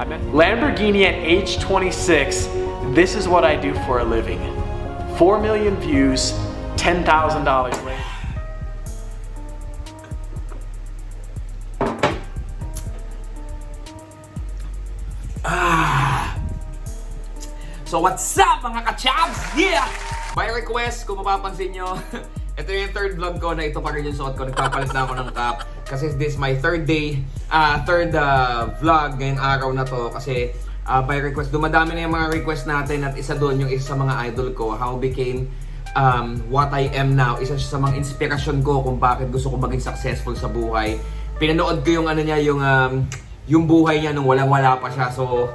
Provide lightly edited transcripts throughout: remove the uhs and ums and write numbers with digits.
Lamborghini at age 26, this is what I do for a living. 4 million views, $10,000 later. So what's up mga kachabs? Yeah! By request, kung mapapansin nyo, ito yung third vlog ko na ito pa rin yung suot ko. Nagpapalit na ako ng cap. Kasi this is my third vlog ngayong araw na to. Kasi by request, dumadami na yung mga request natin. At isa doon yung isa sa mga idol ko. How became what I am now. Isa sa mga inspirasyon ko kung bakit gusto ko maging successful sa buhay. Pinanood ko yung ano niya, yung buhay niya nung walang-wala pa siya. So,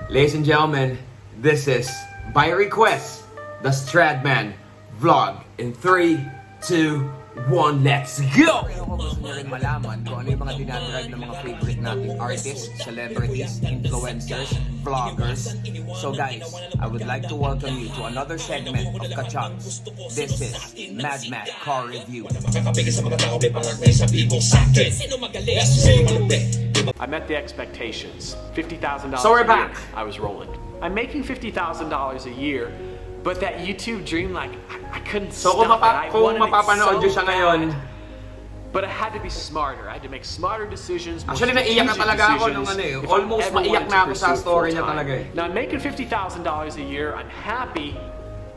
ladies and gentlemen, this is, by request, the Stradman vlog. In 3, 2, 1, let's go! Kung gusto nyo rin malaman kung ano yung mga dinadrive ng mga favorite nating artists, celebrities, influencers, vloggers. So guys, I would like to welcome you to another segment of Kachaks. This is Mad Mac Car Review. I met the expectations. $50,000 So we're a year, back. I was rolling. I'm making $50,000 a year, but that YouTube dream, like, I couldn't So stop kung, it. I wanted it mapapanood so nyo siya ngayon, bad. But I had to be smarter. I had to make smarter decisions. More actually naiyak na strategic talaga ako decisions nung ano eh. if I Almost ever maiyak wanted na to ako sa pursue story niya full-time. talaga eh. Now I'm making $50,000 a year. I'm happy.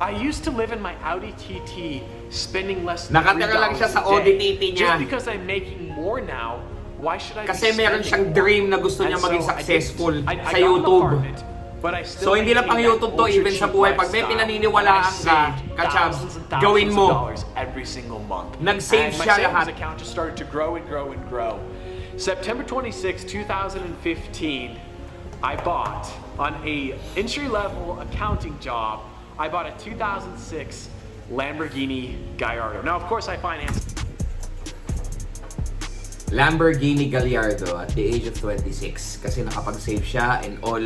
I used to live in my Audi TT, spending less than $3 Nakatira lang siya sa a day. Audi TT niya. Just because I'm making more now, why should I Kasi be meron spending siyang more? dream na gusto niya And maging so successful I sa got an YouTube. apartment, but I still So hindi lang pang maintain YouTube that to, even sa ultra buhay. cheap Pag may lifestyle. pinaniniwalaan I ka, saved Kachabs, thousands and thousands gawin mo. of dollars every single month. Nag-save And my siya savings lahat. account just started to grow and grow and grow. September 26, 2015, I bought on a entry-level accounting job. I bought a 2006 Lamborghini Gallardo. Now, of course, I financed. Lamborghini Gallardo at the age of 26 kasi nakapag-save siya and all.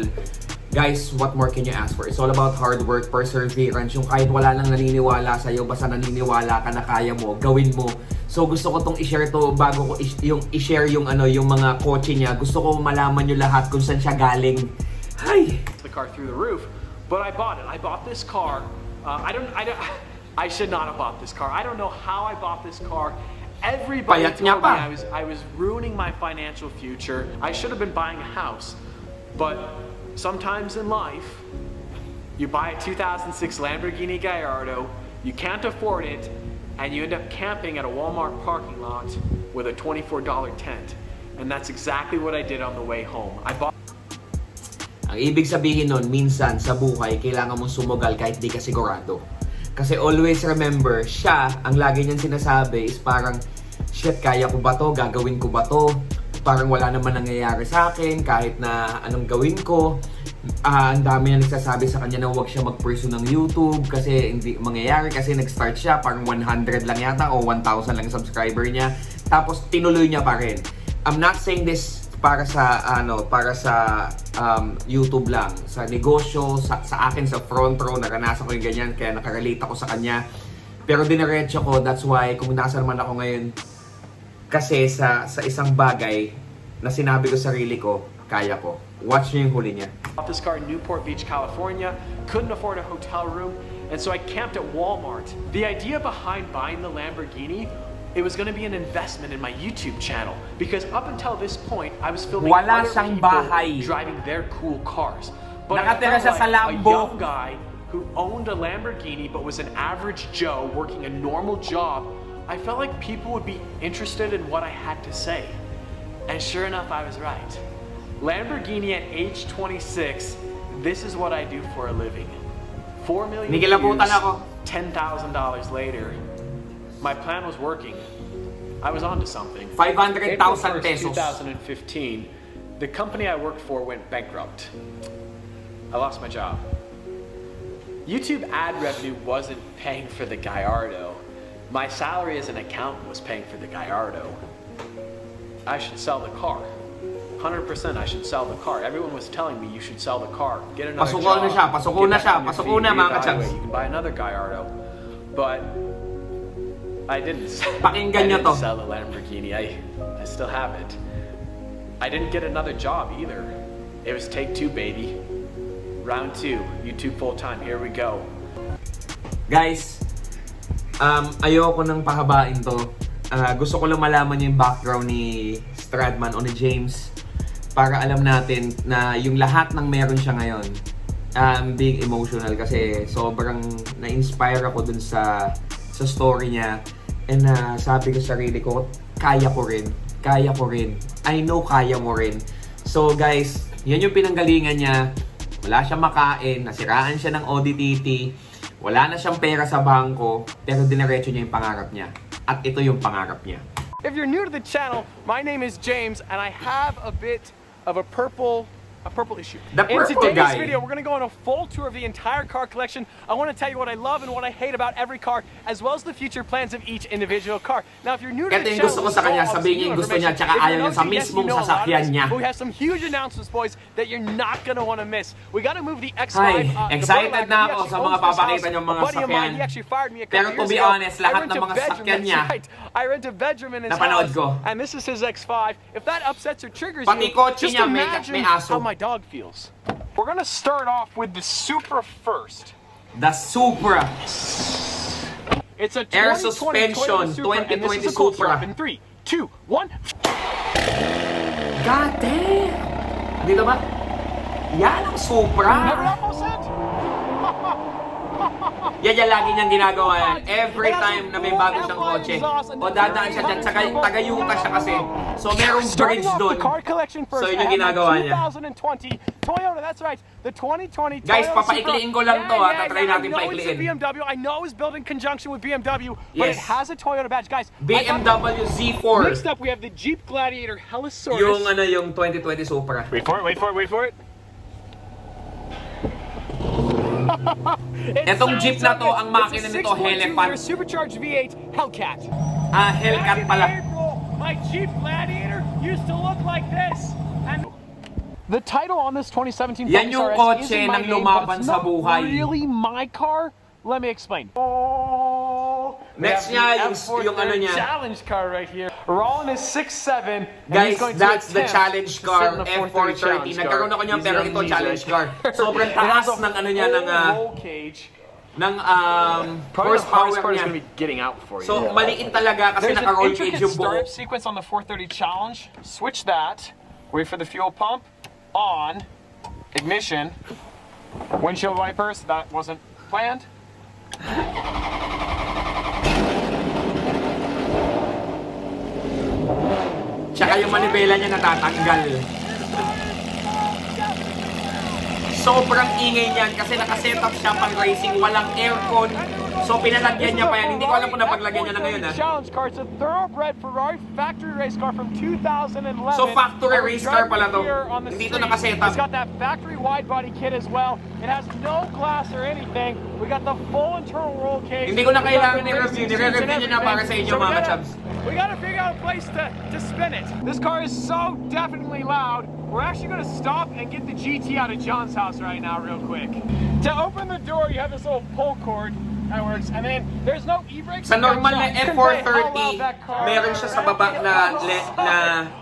Guys, what more can you ask for? It's all about hard work, perseverance. Yung kahit wala nang naniniwala sa'yo, basta naniniwala ka na kaya mo, gawin mo. So gusto ko tong i-share to bago ko i-share yung mga kotse niya. Gusto ko malaman nyo lahat kung saan siya galing. Hay! The car through the roof, but I bought it. I bought this car. I should not have bought this car. I don't know how I bought this car. Everybody Payat told niya me pa. I was ruining my financial future. I should have been buying a house. But sometimes in life, you buy a 2006 Lamborghini Gallardo, you can't afford it, and you end up camping at a Walmart parking lot with a $24 tent. And that's exactly what I did on the way home. I bought. Ang ibig sabihin nun, minsan sa buhay, kailangan mong sumugal kahit di ka sigurado. Kasi always remember, siya, ang lagi niyang sinasabi is parang, shit, kaya ko ba to? Gagawin ko ba to? Parang wala naman nangyayari sa akin, kahit na anong gawin ko. Ang dami na nagsasabi sa kanya na huwag siya mag-pursue ng YouTube kasi hindi mangyayari kasi nag-start siya, parang 100 lang yata o 1,000 lang subscriber niya. Tapos tinuloy niya pa rin. I'm not saying this para sa YouTube lang, sa negosyo, sa akin sa front row, naranasan ko yung ganyan kaya nakarelate ako sa kanya. Pero diniretso ko, that's why kung nasa naman ako ngayon kasi sa isang bagay na sinabi ko sa sarili ko, kaya ko. Watch niyo yung huli niya. Bought this car in Newport Beach, California, couldn't afford a hotel room, and so I camped at Walmart. The idea behind buying the Lamborghini, it was going to be an investment in my YouTube channel because up until this point, I was filming Wala other siyang people bahay. driving their cool cars. But I Nakatira felt siya like sa a Lambo. young guy who owned a Lamborghini but was an average Joe working a normal job, I felt like people would be interested in what I had to say. And sure enough, I was right. Lamborghini at age 26, this is what I do for a living. 4 million views, Nikilabutan ako. $10,000 later. My plan was working. I was onto something. 500,000 April 1st, pesos. 2015, the company I worked for went bankrupt. I lost my job. YouTube ad revenue wasn't paying for the Gallardo. My salary as an accountant was paying for the Gallardo. I should sell the car. 100% I should sell the car. Everyone was telling me you should sell the car. Get another Pasuko job. na siya, pasuko get na back siya, on your pasuko feet, na, mga reevaluate. kachaks. You can buy another Gallardo. But I didn't. Pakinggan I niyo didn't to. sell the Lamborghini. I still have it. I didn't get another job either. It was take two, baby. Round two, YouTube full time. Here we go. Guys, ayoko nang pahabain to. Gusto ko lang malaman yung background ni Stradman o ni James para alam natin na yung lahat ng meron siya ngayon. Being emotional kasi sobrang na-inspire ako dun sa story niya. And sabi ko sa sarili ko, kaya ko rin. I know kaya mo rin. So guys, yan yung pinanggalingan niya. Wala siyang makain, nasiraan siya ng ODTT, wala na siyang pera sa bangko, pero diniretso niya yung pangarap niya. At ito yung pangarap niya. If you're new to the channel, my name is James, and I have a bit of a purple issue. The In purple today's guy. video, we're gonna go on a full tour of the entire car collection. I want to tell you what I love and what I hate about every car, as well as the future plans of each individual car. Now, if you're new to Ito the yung channel, gusto ko sa kanya, this is all sabihin niya obscure yung gusto niya, information. tsaka If you're ayaw niya sa nosy, yes, mismong you know a lot of sasakyan this, niya. but we have some huge announcements, boys, that you're not gonna want to miss. We gotta move the X5. Hi, the excited Berlager. na He ako actually sa owns mga this papakita house. niyong A mga buddy of mine, sasakyan. he actually fired me a Pero couple to years be ago. honest, I lahat rent ng a mga bedroom, sasakyan that's niya, right. I rent a bedroom in his napanood house, ko. and this is his X5. If that upsets or triggers Pati you, kotse just niya may imagine aso. how my dog feels. We're gonna start off with the Supra first. The Supra. It's a Air 2020 suspension, Toyota Supra, and this 2020 is a cool Supra. swap in 3, 2, 1. God damn! Dito ba? Yan ang Supra. Never almost said. Yan lagi niyang ginagawa yan. Every time na may bago siyang kotse. O dadaan siya dyan. Taga-yuta siya kasi. So merong Starting bridge off doon. the car collection first. So yun yung I have ginagawa the niya. 2020 Toyota, that's right. The 2020 Guys, Toyota papaikliin Supra. ko lang to, ha. Tatry natin I know it's a paikliin. BMW. I know it's built in conjunction with BMW, but it Yes. has a Toyota badge. Guys, BMW Z4. next up we have the Jeep Gladiator Helisaurus. Yung 2020 Supra. Wait for it. Etong Jeep na to, ang makina nito, Hellcat. Supercharged V8 Hellcat. Hellcat Back in pala. April, my Jeep Gladiator used to look like this. And the title on this 2017 Yan Focus yung RS kotse isn't my ng name, lumaban but it's sa not buhay. really my car. Let me explain. Next We niya, have yung the ano niya. challenge car right here. Rollin is 6'7". and he's Guys, going to that's the attempt challenge to sit car, in the 430 F430. challenge Nagkaroon car. ako niyan, He's pero young ito music. challenge car. Sobrang It has taas a ng ano niya, ng full roll cage. ng Probably the horsepower hardest part is niya. going to be getting out for you. So, maliit talaga kasi There's an naka-roll cage intricate yung buo. startup sequence on the 430 challenge. Switch that. Wait for the fuel pump. On. Ignition. Windshield wipers. That wasn't planned. Tsaka yung manibela niya natatanggal. Sobrang ingay niyan kasi nakasetup siya pang racing, walang aircon. So pinalagyan niya pa yan. Hindi ko alam kung napaglagyan niya na ngayon ha. Challenge car. It's a thoroughbred Ferrari factory race car from 2011. So, factory race car pala to. Here on the Hindi to street. nakasetup. It's got that factory wide body kit as well. It has no glass or anything. We got the full internal roll cage. Hindi ko na We got kailangan the i-review. racing Nire-review seats and niyo na para sa inyo, everything. mga we gotta- chabs. We gotta figure out a place to spin it. This car is so definitely loud. We're actually gonna stop and get the GT out of John's house right now real quick. To open the door, you have this little pull cord that works, and then there's no e-brakes. Sa normal na You can play how F430, loud that car meron siya sa baba na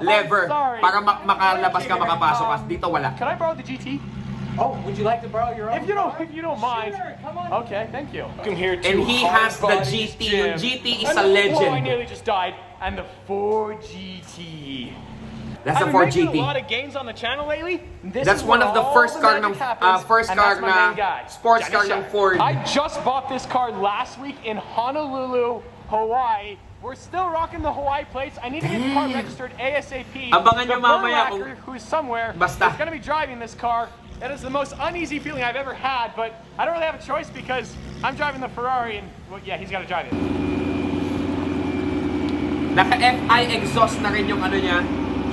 lever para makalabas ka, makapasok ka. Dito wala. Can I borrow the GT? Oh, would you like to borrow your own? If you don't mind. Sure, come on. Okay, thank you. Come here And he has the GT. Yung GT is a Oh, I legend. nearly just died. And the 4GT. That's I've a been making 4GT. a lot of games on the channel lately. This That's is one where of the all first car magic ng happens, first and car that's my na main guy, sports Johnny car Shep. ng Ford. I just bought this car last week in Honolulu, Hawaii. We're still rocking the Hawaii plates. I need to get the car registered ASAP. Abangan The nyo mamaya Berlager, who's somewhere, Basta. is going to be driving this car. That is the most uneasy feeling I've ever had, but I don't really have a choice because I'm driving the Ferrari and, well, yeah, he's got to drive it. Naka-FI exhaust na rin yung ano niya,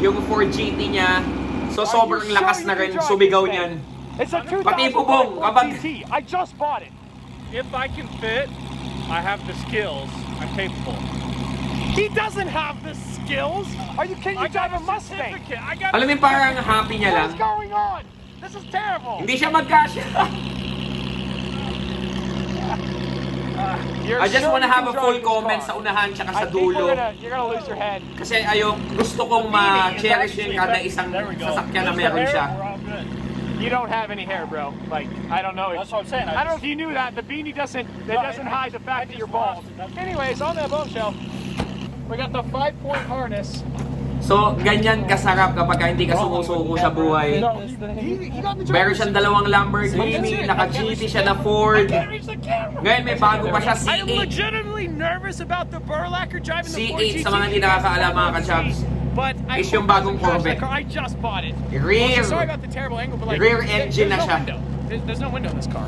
yung 4GT niya. So sobrang Are you lakas sure na you rin can drive sumigaw this niyan. thing? It's a 2005 Pati bubong, Ford kapag- GT. I just bought it. If I can fit, I have the skills. I'm capable. He doesn't have the skills. Are you kidding? You drive a Mustang. I got Alam mo yung parang happy niya lang. What's going on? This is terrible. Hindi siya magkasya. You're I just sure wanna you have can a full drive this comment car? sa unahan tsaka I sa think dulo. you're gonna lose your head. Kasi gusto kong ma-cherish yung kada isang sasakyan na meron siya. you don't have any hair, bro. Like, I don't know. That's what I'm saying. I don't know if you knew that. The beanie doesn't hide the fact that you're bald. Anyways, on that bombshell, we got the 5-point harness. So, ganyan kasarap kapag hindi ka sumusuko sa buhay. He got the Meron siyang dalawang Lamborghini, naka-GT siya na Ford. Ngayon may bago pa siya, I'm C8. legitimately nervous about the Burlacker driving the Ford C8 GT. sa mga hindi nakakaalam mga ka-chubs. But I Is yung bagong Corvette. I just bought it. Rear. Sorry about the terrible angle, but like Rear engine there's na siya. no window. There's no window in this car.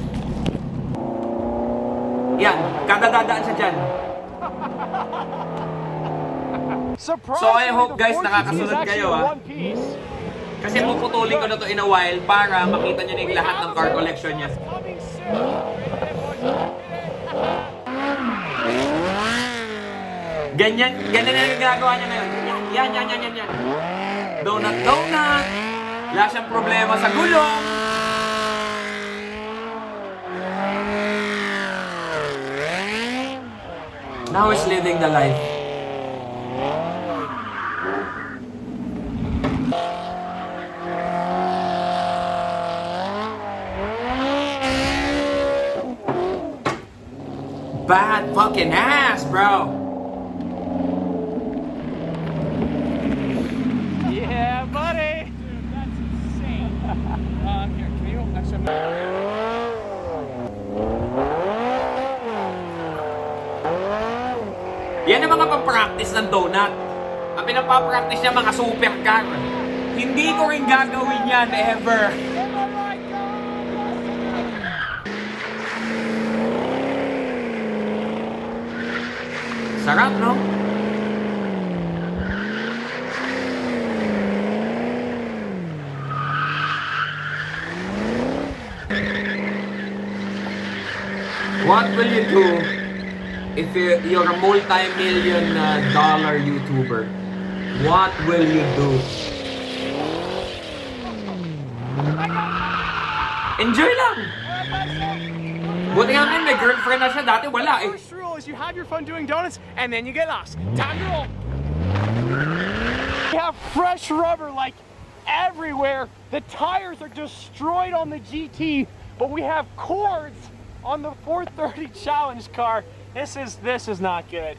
Yan, kadadadaan siya dyan. Surprisingly, So, I hope, the guys, Ford GT is nakakasunod actually kayo, in ah. one piece. Kasi puputulin ko na to in a while para makita nyo na yung lahat ng car collection niya. Coming soon. Ganyan na yung ginagawa niya ngayon. Yan. Donut. Wala siyang problema sa gulong. Now he's living the life. Bad fucking ass, bro. Yeah, buddy. Dude, that's insane. Here, can you actually? Yan ang mga pang-practice ng donut. Ang pinapapractice niya mga supercar. Hindi ko rin gagawin yan ever. Sarap, no? What will you do if you're a multi-million dollar YouTuber? What will you do? Enjoy lang! Buti nga ngayon, may girlfriend na siya. Dati wala eh. First rule is you have your fun doing donuts and then you get lost. Time to roll. We have fresh rubber like everywhere. The tires are destroyed on the GT, but we have cords on the 430 Challenge car. This is not good.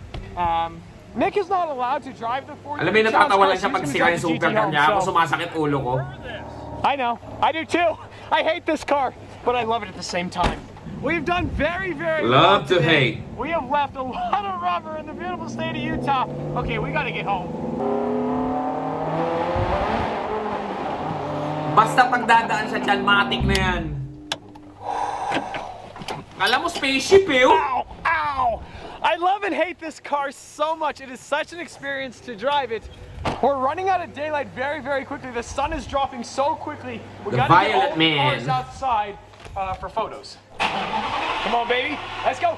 Nick is not allowed to drive the 430 Alam mo yung natatawa lang siya Challenge pag car, so sira he's yung gonna drive the supercar GT niya. Ako home, so- sumasakit ulo ko. I know, I do too. I hate this car, but I love it at the same time. We've done very, very well Love to today. hate. We have left a lot of rubber in the beautiful state of Utah. Okay, we gotta get home. Basta pagdadaan siya dyan, matik na yan. Alam mo, spaceship eh. Oh. Ow! Ow! I love and hate this car so much. It is such an experience to drive it. We're running out of daylight very, very quickly. The sun is dropping so quickly. We The gotta get Violet all the cars Man. outside for photos. Come on, baby. Let's go.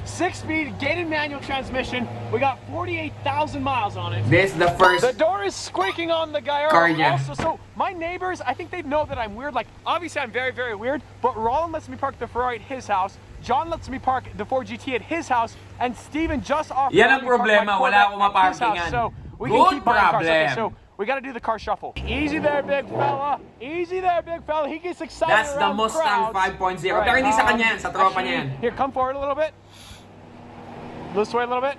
6-speed gated manual transmission. We got 48,000 miles on it. This is the first The door is squeaking on the Gallardo car niya. also. So my neighbors, I think they know that I'm weird. Like, obviously I'm very, very weird, but Roland lets me park the Ferrari at his house. John lets me park the Ford GT at his house, and Steven just offered Yan me ang to park my problema, wala Corvette akong at his house. maparkingan. So we Good can keep buying cars. Okay, problem. so we got to do the car shuffle. Easy there, big fella. Easy there, big fella. He gets excited That's the around Mustang crowds. 5.0. Pero hindi sa kanya yan, sa tropa niya yan. Here, come forward a little bit. This way a little bit.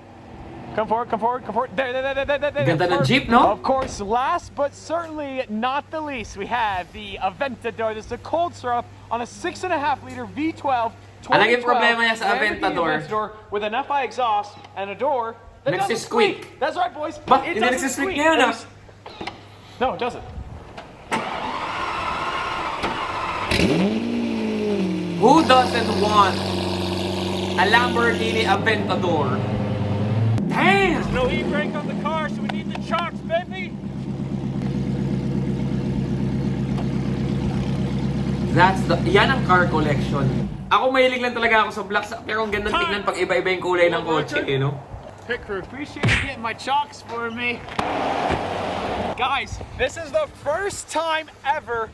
Come forward, come forward, come forward. There. Ganda ng Jeep, no? Of course, last but certainly not the least, we have the Aventador. This is a cold syrup on a 6.5-liter V12. Ano yung problema niya sa Lamborghini Aventador? with an FI exhaust and a door that doesn't Nagsisqueak. squeak. That's right, boys. Ba, It hindi doesn't nagsisqueak squeak. ngayon, ah. No, it doesn't. Who doesn't want a Lamborghini Aventador? Damn! No e-brake on the car, so we need the chocks, baby. Yan ang car collection. Ako mahilig lang talaga ako sa black, pero ang ganda tignan pag iba-iba yung kulay ng kotse, eh, no? Pit crew, appreciate you getting my chocks for me. Guys, this is the first time ever,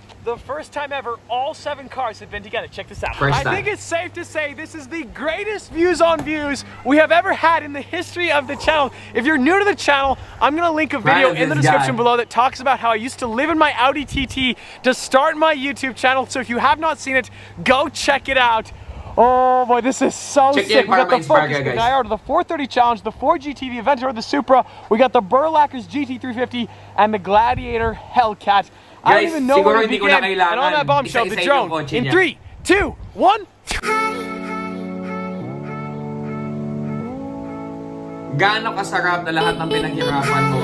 all 7 cars have been together. Check this out. First I time. think it's safe to say this is the greatest views on views we have ever had in the history of the channel. If you're new to the channel, I'm gonna link a video in the description below that talks about how I used to live in my Audi TT to start my YouTube channel. So if you have not seen it, go check it out. Oh boy, this is so Check sick. it We got the para Focus, ma-inspire the ka, guys. Gallardo, the 430 Challenge, the Ford GT, the Aventador, the Supra. We got the Burlackers GT350 and the Gladiator Hellcat. I don't Guys, even know siguro where to hindi ko begin. na kailangan And on that bombshell, the isa-isa yung drone. kotse In niya. 3, 2, 1. Gaano kasarap na lahat ng pinaghirapan mo,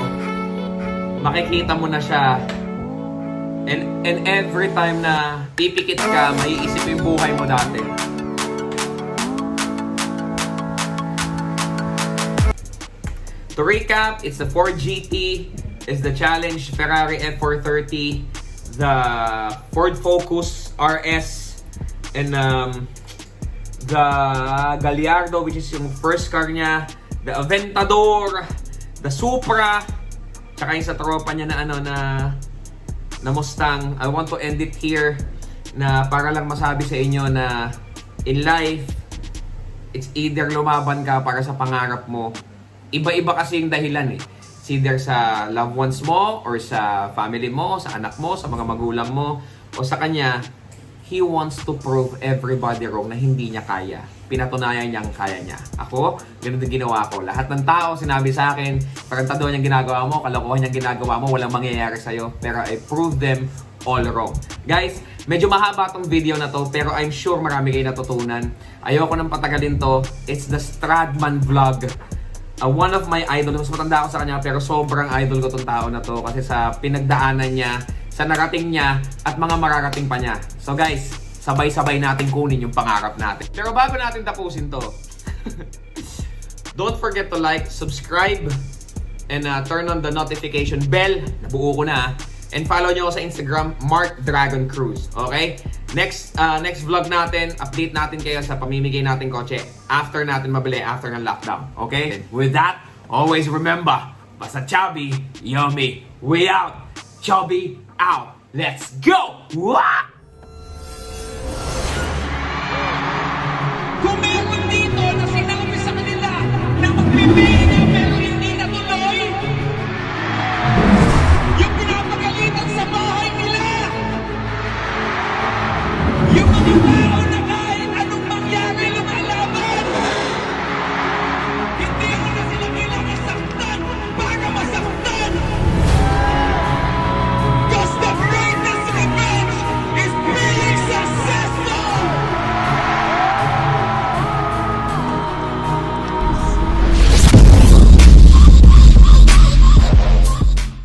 makikita mo na siya. And every time na pipikit ka, maiisip mo yung buhay mo dati. To recap, it's the Ford GT, is the Challenge Ferrari F430, the Ford Focus RS, and the Gallardo, which is yung first car niya, the Aventador, the Supra, tsaka yung sa tropa niya na na Mustang. I want to end it here na para lang masabi sa inyo na in life, it's either lumaban ka para sa pangarap mo. Iba-iba kasi yung dahilan eh. It's either sa loved ones mo, or sa family mo, sa anak mo, sa mga magulang mo, o sa kanya, he wants to prove everybody wrong na hindi niya kaya. Pinatunayan niyang kaya niya. Ako, ganun din ginawa ko. Lahat ng tao sinabi sa akin, tarantado niyang ginagawa mo, kalokohan niyang ginagawa mo, walang mangyayari sa'yo. Pero I proved them all wrong. Guys, medyo mahaba tong video na to, pero I'm sure marami kayo natutunan. Ayoko nang patagalin to. It's the Stradman vlog. One of my idol, mas matanda ako sa kanya, pero sobrang idol ko tong tao na to kasi sa pinagdaanan niya, sa narating niya, at mga mararating pa niya. So guys, sabay-sabay natin kunin yung pangarap natin. Pero bago natin tapusin to, don't forget to like, subscribe, and turn on the notification bell. Nabuo ko na. And follow nyo ako sa Instagram, Mark Dragon Cruz. Okay? Next vlog natin, update natin kayo sa pamimigay natin kotse after natin mabili, after ng lockdown. Okay? With that, always remember, basta chubby, yummy. We out. Chubby out. Let's go! Wah!